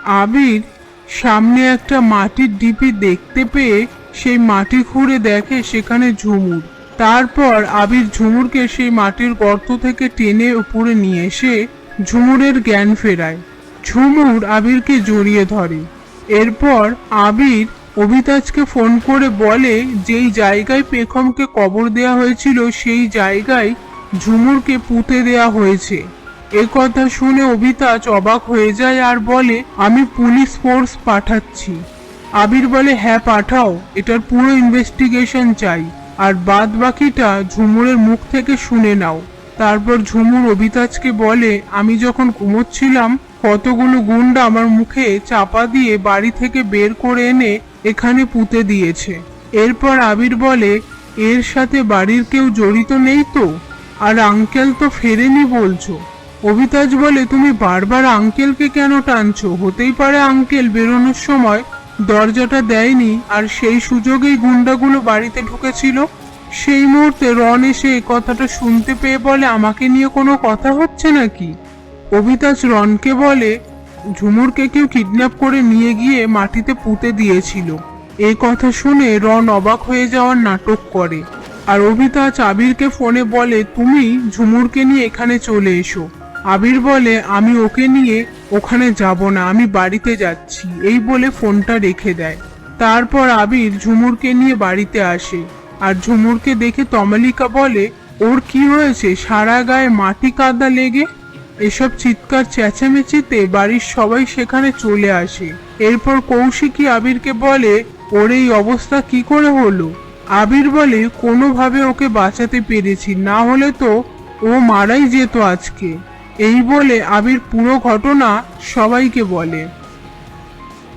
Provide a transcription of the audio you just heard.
আবির সামনে একটা মাটির ঢিপি দেখতে পেয়ে সেই মাটি খুঁড়ে দেখে সেখানে ঝুমুর। তারপর আবির ঝুমুরকে সেই মাটির গর্ত থেকে টেনে উপরে নিয়ে এসে ঝুমুরের জ্ঞান ফেরায়। ঝুমুর আবিরকে জড়িয়ে ধরে। এরপর আবির অভিতাজকে ফোন করে বলে যেই জায়গায় পেখমকে কবর দেয়া হয়েছিল সেই জায়গায় ঝুমুরকে পুঁতে দেয়া হয়েছে। এ কথা শুনে অভিতাজ অবাক হয়ে যায় আর বলে, আমি পুলিশ ফোর্স পাঠাচ্ছি। আবির বলে, হ্যাঁ পাঠাও, এটার পুরো ইনভেস্টিগেশন চাই, আর বাদ বাকিটা ঝুমুরের মুখ থেকে শুনে নাও। তারপর ঝুমুর অভিতাজকে বলে, আমি যখন ঘুমোচ্ছিলাম কতগুলো গুন্ডা আমার মুখে চাপা দিয়ে বাড়ি থেকে বের করে এনে এখানে পুঁতে দিয়েছে। এরপর আবির বলে, এর সাথে বাড়ির কেউ জড়িত নেই তো? আর আঙ্কেল তো ফেরেনি বলছো। অভিতাজ বলে, তুমি বারবার আঙ্কেলকে কেন টানছো? হতেই পারে আঙ্কেল বেরোনোর সময় দরজাটা দেয়নি আর সেই সুযোগেই গুন্ডাগুলো বাড়িতে ঢুকেছিল। সেই মুহূর্তে রন এসে কথাটা শুনতে পেয়ে বলে, আমাকে নিয়ে কোনো কথা হচ্ছে নাকি? অভিতাজ রনকে বলে, ঝুমুরকে কেউ কিডন্যাপ করে নিয়ে গিয়ে মাটিতে পুঁতে দিয়েছিল। এই কথা শুনে রন অবাক হয়ে যাওয়ার নাটক করে। আর অভিতাজ আবিরকে ফোনে বলে, তুমি ঝুমুরকে নিয়ে এখানে চলে এসো। আবির বলে, আমি ওকে নিয়ে ওখানে যাব না, আমি বাড়িতে যাচ্ছি। এই বলে ফোনটা রেখে দেয়। তারপর আবির ঝুমুরকে নিয়ে বাড়িতে আসে। আর ঝুমুরকে দেখে তমালিকা বলে, ওর কি হয়েছে? সারা গায়ে মাটি কাদা লেগে। এসব চিৎকার চেঁচামেচিতে বাড়ির সবাই সেখানে চলে আসে। এরপর কৌশিকী আবিরকে বলে, ওর এই অবস্থা কি করে হলো? আবির বলে, কোনোভাবে ওকে বাঁচাতে পেরেছি, না হলে তো ও মারাই যেত আজকে। এই বলে আবির পুরো ঘটনা সবাইকে বলে।